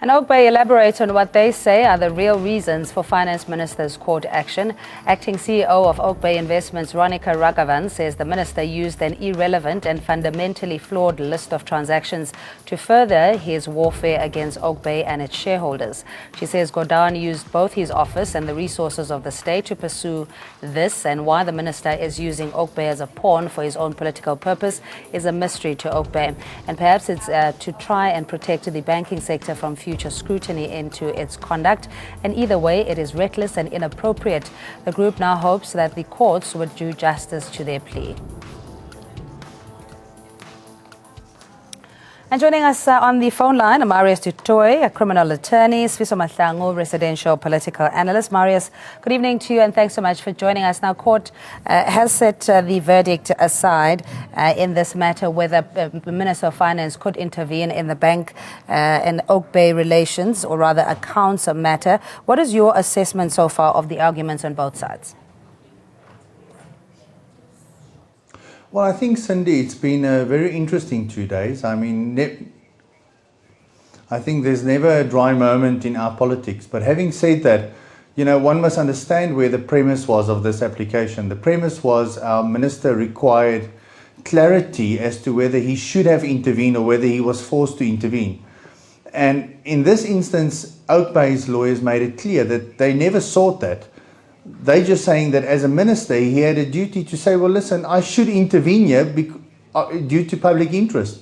And Oak Bay elaborates on what they say are the real reasons for Finance Minister's court action. Acting CEO of Oak Bay Investments, Ronika Raghavan, says the minister used an irrelevant and fundamentally flawed list of transactions to further his warfare against Oak Bay and its shareholders. She says Gordhan used both his office and the resources of the state to pursue this, and why the minister is using Oak Bay as a pawn for his own political purpose is a mystery to Oak Bay. And perhaps it's to try and protect the banking sector from future scrutiny into its conduct. And either way, it is reckless and inappropriate. The group now hopes that the courts would do justice to their plea. And joining us on the phone line, Marius Dutoy, a criminal attorney, Sfiso Mahlangu, residential political analyst. Marius, good evening to you and thanks so much for joining us. Now, court has set the verdict aside in this matter, whether the Minister of Finance could intervene in the bank and Oak Bay relations, or rather accounts matter. What is your assessment so far of the arguments on both sides? Well, I think, Cindy, it's been a very interesting 2 days. I mean, I think there's never a dry moment in our politics. But having said that, you know, one must understand where the premise was of this application. The premise was our minister required clarity as to whether he should have intervened or whether he was forced to intervene. And in this instance, Oak Bay's lawyers made it clear that they never sought that. They're just saying that as a minister, he had a duty to say, well, listen, I should intervene here due to public interest.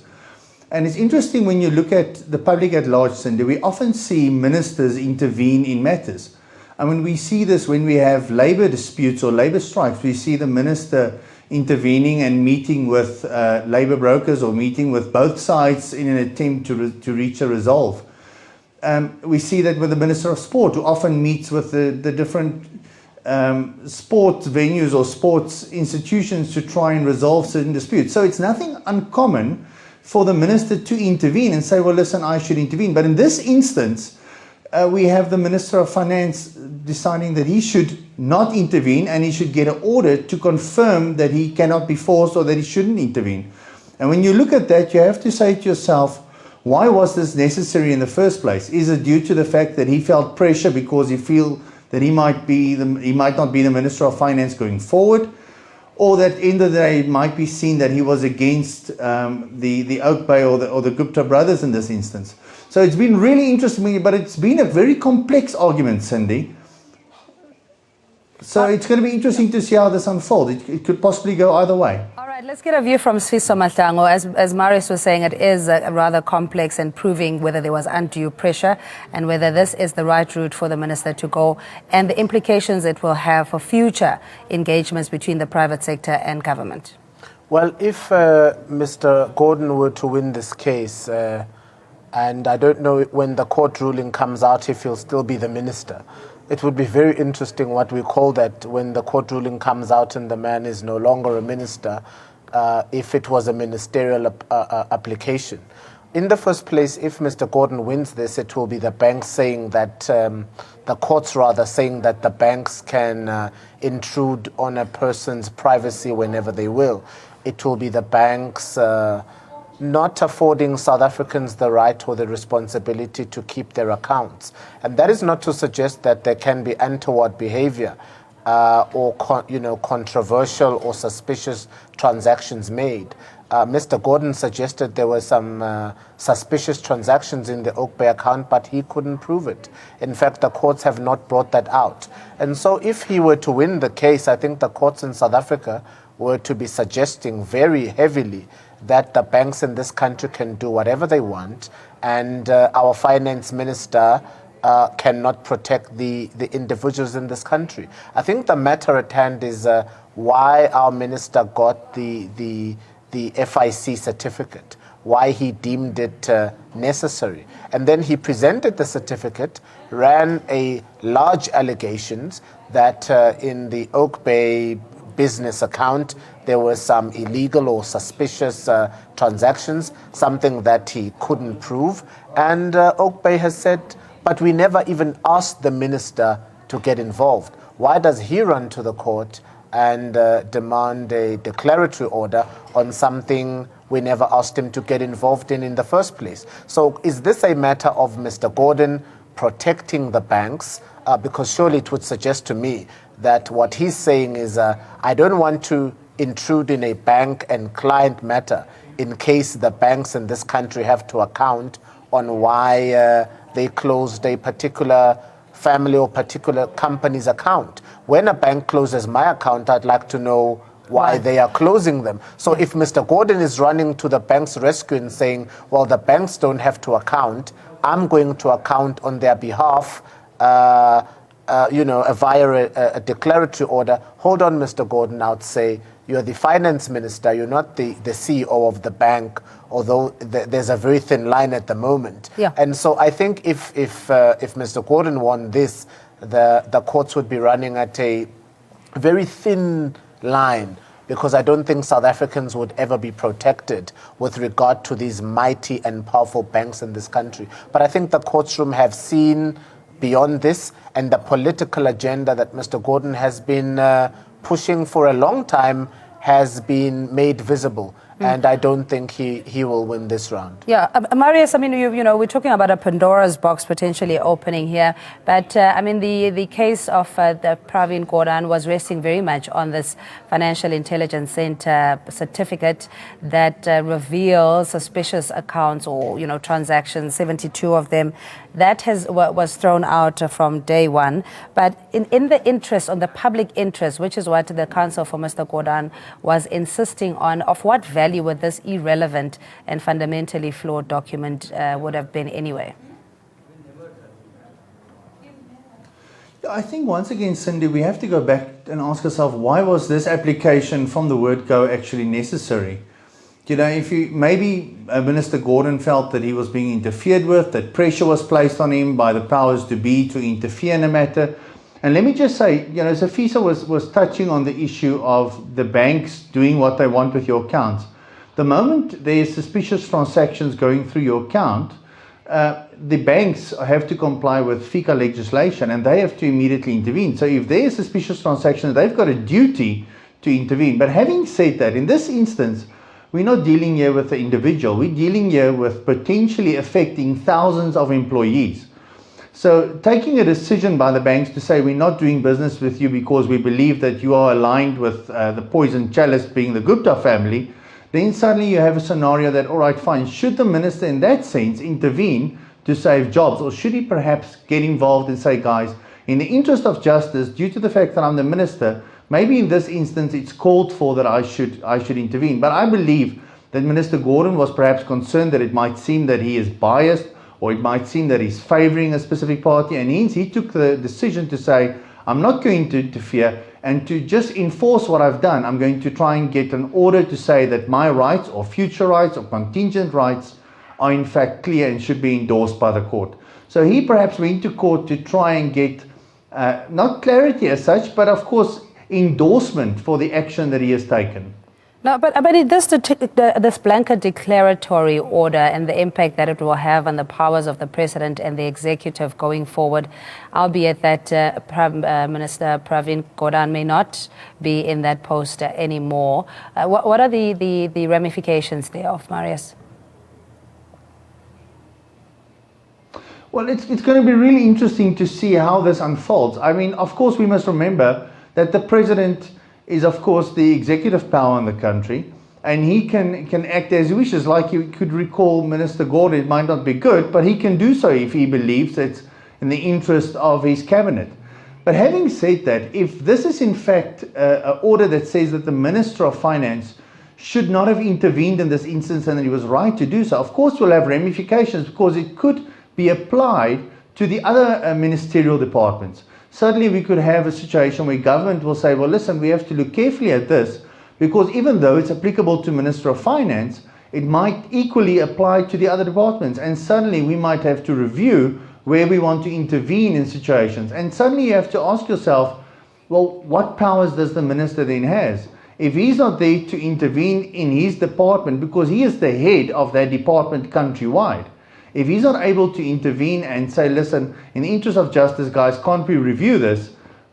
And it's interesting when you look at the public at large, Cindy, we often see ministers intervene in matters. I mean, we see this when we have labor disputes or labor strikes. We see the minister intervening and meeting with labor brokers or meeting with both sides in an attempt to reach a resolve. We see that with the Minister of Sport, who often meets with the different sports venues or sports institutions to try and resolve certain disputes. So it's nothing uncommon for the minister to intervene and say, well, listen, I should intervene. But in this instance, we have the Minister of Finance deciding that he should not intervene and he should get an order to confirm that he cannot be forced or that he shouldn't intervene. And when you look at that, you have to say to yourself, why was this necessary in the first place? Is it due to the fact that he felt pressure because he feels that he might not be the Minister of Finance going forward, or that end of the day it might be seen that he was against the Oak Bay or the Gupta brothers in this instance? So it's been really interesting, but it's been a very complex argument, Cindy. So it's going to be interesting to see how this unfolds. It could possibly go either way. All right, let's get a view from Sfiso Mahlangu. As Marius was saying, it is rather complex and proving whether there was undue pressure and whether this is the right route for the minister to go and the implications it will have for future engagements between the private sector and government. Well, if Mr. Gordhan were to win this case, and I don't know when the court ruling comes out if he'll still be the minister, it would be very interesting what we call that when the court ruling comes out and the man is no longer a minister, if it was a ministerial application. In the first place, if Mr. Gordhan wins this, it will be the banks saying that, the courts rather saying that the banks can intrude on a person's privacy whenever they will. It will be the banks not affording South Africans the right or the responsibility to keep their accounts. And that is not to suggest that there can be untoward behavior or controversial or suspicious transactions made. Mr. Gordhan suggested there were some suspicious transactions in the Oak Bay account, but he couldn't prove it. In fact, the courts have not brought that out. And so if he were to win the case, I think the courts in South Africa were to be suggesting very heavily that the banks in this country can do whatever they want, and our finance minister cannot protect the individuals in this country. I think the matter at hand is why our minister got the FIC certificate, why he deemed it necessary. And then he presented the certificate, ran a large allegations that in the Oak Bay business account, there were some illegal or suspicious transactions, something that he couldn't prove. And Oak Bay has said, but we never even asked the minister to get involved. Why does he run to the court and demand a declaratory order on something we never asked him to get involved in the first place. So is this a matter of Mr. Gordhan protecting the banks? Because surely it would suggest to me that what he's saying is, I don't want to intrude in a bank and client matter in case the banks in this country have to account on why they closed a particular family or particular company's account. When a bank closes my account, I'd like to know why they are closing them. So if Mr. Gordhan is running to the bank's rescue and saying, well, the banks don't have to account, I'm going to account on their behalf, via a declaratory order. Hold on, Mr. Gordhan, I would say, you're the finance minister, you're not the CEO of the bank, although there's a very thin line at the moment. Yeah. And so I think if Mr. Gordhan won this, the courts would be running at a very thin line, because I don't think South Africans would ever be protected with regard to these mighty and powerful banks in this country. But I think the courtroom have seen beyond this, and the political agenda that Mr. Gordhan has been pushing for a long time has been made visible. And I don't think he will win this round. Yeah, Marius, I mean, we're talking about a Pandora's box potentially opening here. But, I mean, the case of the Pravin Gordhan was resting very much on this Financial Intelligence Center certificate that reveals suspicious accounts or, transactions, 72 of them. That was thrown out from day one. But in the interest, on the public interest, which is what the counsel for Mr. Gordhan was insisting on, of what value would this irrelevant and fundamentally flawed document would have been anyway? I think once again, Cindy, we have to go back and ask ourselves, why was this application from the word go actually necessary? If maybe Minister Gordhan felt that he was being interfered with, that pressure was placed on him by the powers to be to interfere in a matter. And let me just say, Safisa was touching on the issue of the banks doing what they want with your accounts. The moment there's suspicious transactions going through your account, the banks have to comply with FICA legislation and they have to immediately intervene. So if there's suspicious transactions, they've got a duty to intervene. But having said that, in this instance, we're not dealing here with the individual. We're dealing here with potentially affecting thousands of employees. So taking a decision by the banks to say we're not doing business with you because we believe that you are aligned with the poison chalice being the Gupta family, then suddenly you have a scenario that, all right, fine, should the minister in that sense intervene to save jobs, or should he perhaps get involved and say, guys, in the interest of justice, due to the fact that I'm the minister, maybe in this instance it's called for that I should intervene. But I believe that Minister Gordhan was perhaps concerned that it might seem that he is biased, or it might seem that he's favoring a specific party, and hence he took the decision to say, I'm not going to interfere, and to just enforce what I've done, I'm going to try and get an order to say that my rights or future rights or contingent rights are in fact clear and should be endorsed by the court. So he perhaps went to court to try and get not clarity as such, but of course endorsement for the action that he has taken. No, but this blanket declaratory order and the impact that it will have on the powers of the president and the executive going forward, albeit that Minister Pravin Gordhan may not be in that post anymore. What are the ramifications thereof, Marius? Well, it's going to be really interesting to see how this unfolds. I mean, of course, we must remember that the president is, of course, the executive power in the country, and he can act as he wishes. Like you could recall Minister Gordhan, it might not be good, but he can do so if he believes it's in the interest of his cabinet. But having said that, if this is in fact an order that says that the Minister of Finance should not have intervened in this instance and that he was right to do so, of course will have ramifications, because it could be applied to the other ministerial departments. Suddenly we could have a situation where government will say, well, listen, we have to look carefully at this, because even though it's applicable to Minister of Finance, it might equally apply to the other departments. And suddenly we might have to review where we want to intervene in situations. And suddenly you have to ask yourself, well, what powers does the minister then have? If he's not there to intervene in his department, because he is the head of that department countrywide, if he's not able to intervene and say, listen, in the interest of justice, guys, can't we review this?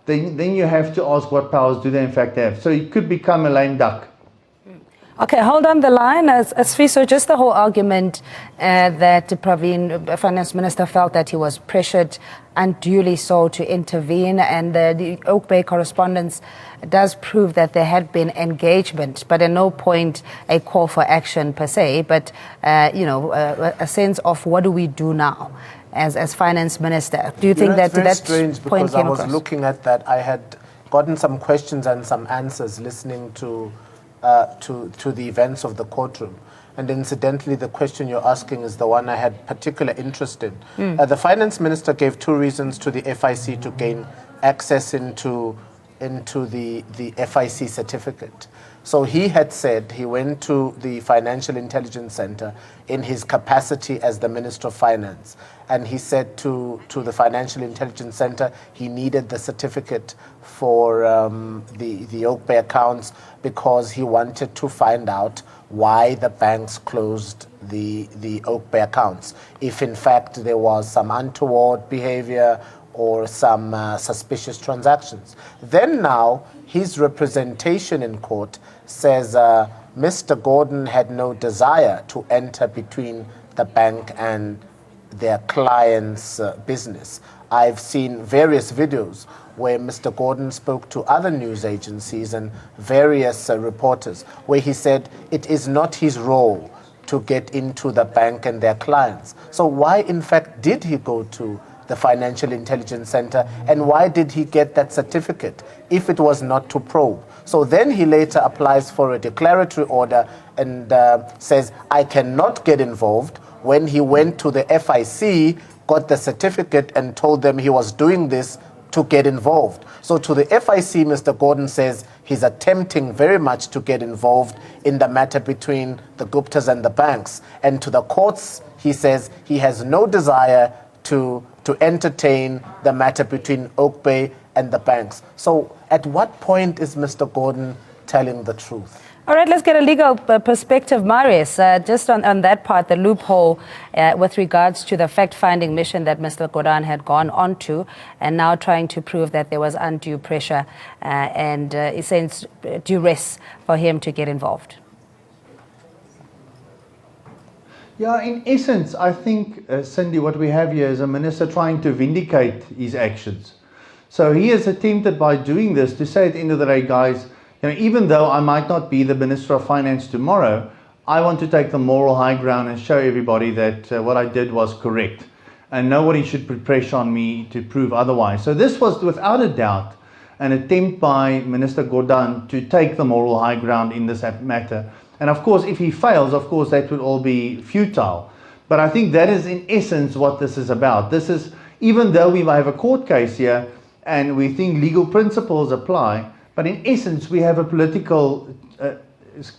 Then you have to ask what powers do they in fact have. So it could become a lame duck. Okay, hold on the line. So just the whole argument that Praveen, Finance Minister, felt that he was pressured unduly so to intervene, and the Oak Bay correspondence does prove that there had been engagement, but at no point a call for action per se, but a sense of what do we do now as Finance Minister. Do you think that that's that strange, point because I came was across? looking at that. I had gotten some questions and some answers listening to the events of the courtroom. And incidentally, the question you're asking is the one I had particular interest in. The Finance Minister gave 2 reasons to the FIC to gain access into the FIC certificate. So he had said he went to the Financial Intelligence Center in his capacity as the Minister of Finance. And he said to the Financial Intelligence Center he needed the certificate for the Oak Bay accounts because he wanted to find out why the banks closed the Oak Bay accounts. If in fact there was some untoward behavior or some suspicious transactions. Then now his representation in court says Mr. Gordhan had no desire to enter between the bank and their client's business. I've seen various videos where Mr. Gordhan spoke to other news agencies and various reporters where he said it is not his role to get into the bank and their clients. So why in fact did he go to the Financial Intelligence Center, and why did he get that certificate if it was not to probe? So then he later applies for a declaratory order and says, I cannot get involved, when he went to the FIC, got the certificate and told them he was doing this to get involved. So to the FIC, Mr. Gordhan says he's attempting very much to get involved in the matter between the Guptas and the banks. And to the courts, he says he has no desire to entertain the matter between Oak Bay and the banks. So at what point is Mr. Gordhan telling the truth? All right, let's get a legal perspective. Marius, just on that part, the loophole with regards to the fact-finding mission that Mr. Gordhan had gone on to, and now trying to prove that there was undue pressure and essentially duress for him to get involved. Yeah, in essence, I think, Cindy, what we have here is a minister trying to vindicate his actions. So he has attempted by doing this to say at the end of the day, guys, even though I might not be the Minister of Finance tomorrow, I want to take the moral high ground and show everybody that what I did was correct. And nobody should put pressure on me to prove otherwise. So this was without a doubt an attempt by Minister Gordhan to take the moral high ground in this matter. And of course, if he fails, of course, that would all be futile. But I think that is in essence what this is about. This is, even though we might have a court case here and we think legal principles apply, but in essence, we have a political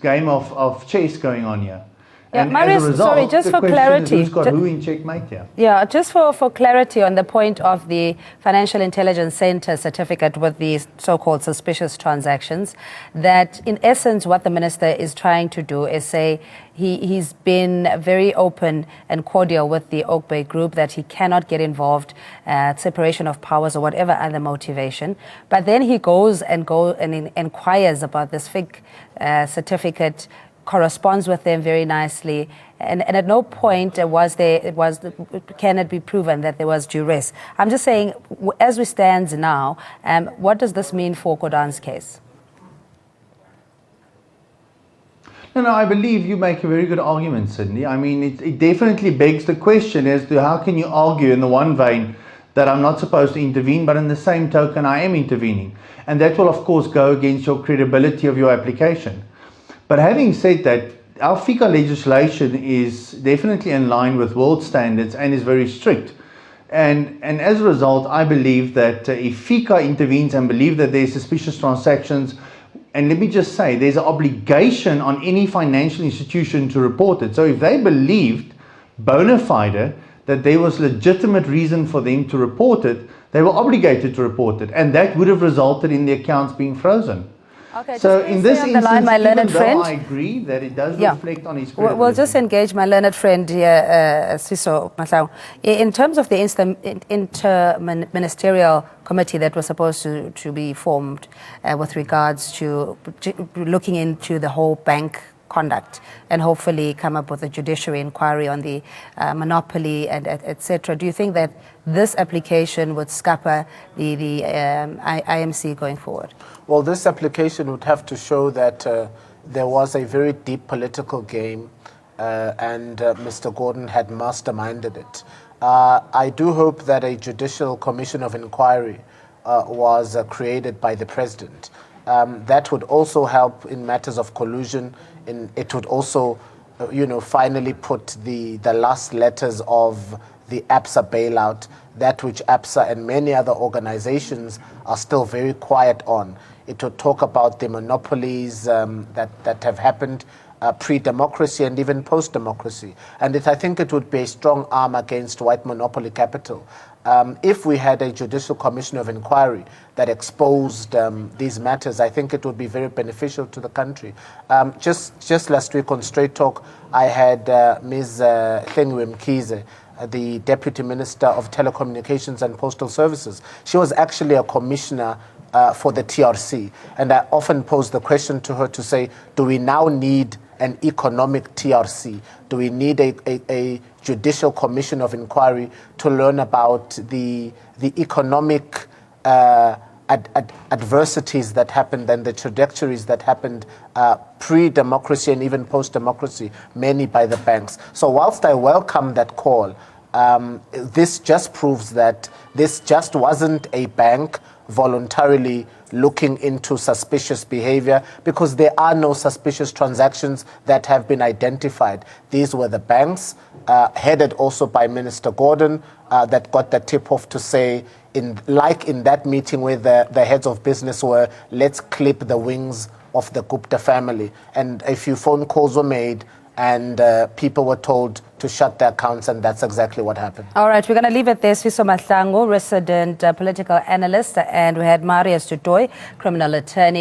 game of chess going on here. Yeah, and Marius, as a result, sorry, just the for question clarity, is who's got who in checkmate here? Yeah, just for clarity on the point of the Financial Intelligence Center certificate with the so-called suspicious transactions, that in essence what the minister is trying to do is say he's been very open and cordial with the Oak Bay Group, that he cannot get involved, separation of powers or whatever other motivation. But then he goes and inquires about this fake certificate, corresponds with them very nicely, and at no point can it be proven that there was duress. I'm just saying, as we stand now, what does this mean for Gordhan's case? No, I believe you make a very good argument, Sydney. I mean, it definitely begs the question as to how can you argue in the one vein that I'm not supposed to intervene, but in the same token I am intervening. And that will, of course, go against your credibility of your application. But having said that, our FICA legislation is definitely in line with world standards and is very strict. And as a result, I believe that if FICA intervenes and believe that there's suspicious transactions, and let me just say, there's an obligation on any financial institution to report it. So if they believed bona fide that there was legitimate reason for them to report it, they were obligated to report it. And that would have resulted in the accounts being frozen. Okay, so in this instance, my learned friend, I agree that it does reflect on his credibility. We'll just engage my learned friend here, Siso Masau. In terms of the interministerial committee that was supposed to be formed with regards to looking into the whole bank conduct and hopefully come up with a judiciary inquiry on the monopoly and etc. Do you think that this application would scupper the IMC going forward? Well, this application would have to show that there was a very deep political game and Mr. Gordhan had masterminded it. I do hope that a judicial commission of inquiry was created by the president. That would also help in matters of collusion. It would also, finally put the last letters of the ABSA bailout, that which ABSA and many other organizations are still very quiet on. It would talk about the monopolies that have happened pre-democracy and even post-democracy. And I think it would be a strong arm against white monopoly capital. If we had a judicial commission of inquiry that exposed these matters, I think it would be very beneficial to the country. Just last week on Straight Talk, I had Ms. Thengiwe Mkhize, the Deputy Minister of Telecommunications and Postal Services. She was actually a commissioner for the TRC. And I often pose the question to her to say, do we now need an economic TRC? Do we need a judicial commission of inquiry to learn about the economic adversities that happened and the trajectories that happened pre-democracy and even post-democracy, many by the banks? So whilst I welcome that call, this just proves that this just wasn't a bank voluntarily looking into suspicious behavior, because there are no suspicious transactions that have been identified. These were the banks, headed also by Minister Gordhan, that got the tip-off to say, in that meeting where the heads of business were, let's clip the wings of the Gupta family. And a few phone calls were made, and people were told to shut their accounts, and that's exactly what happened. All right, we're going to leave it there. Siso Mahlangu, resident political analyst, and we had Marius Tutoy, criminal attorney.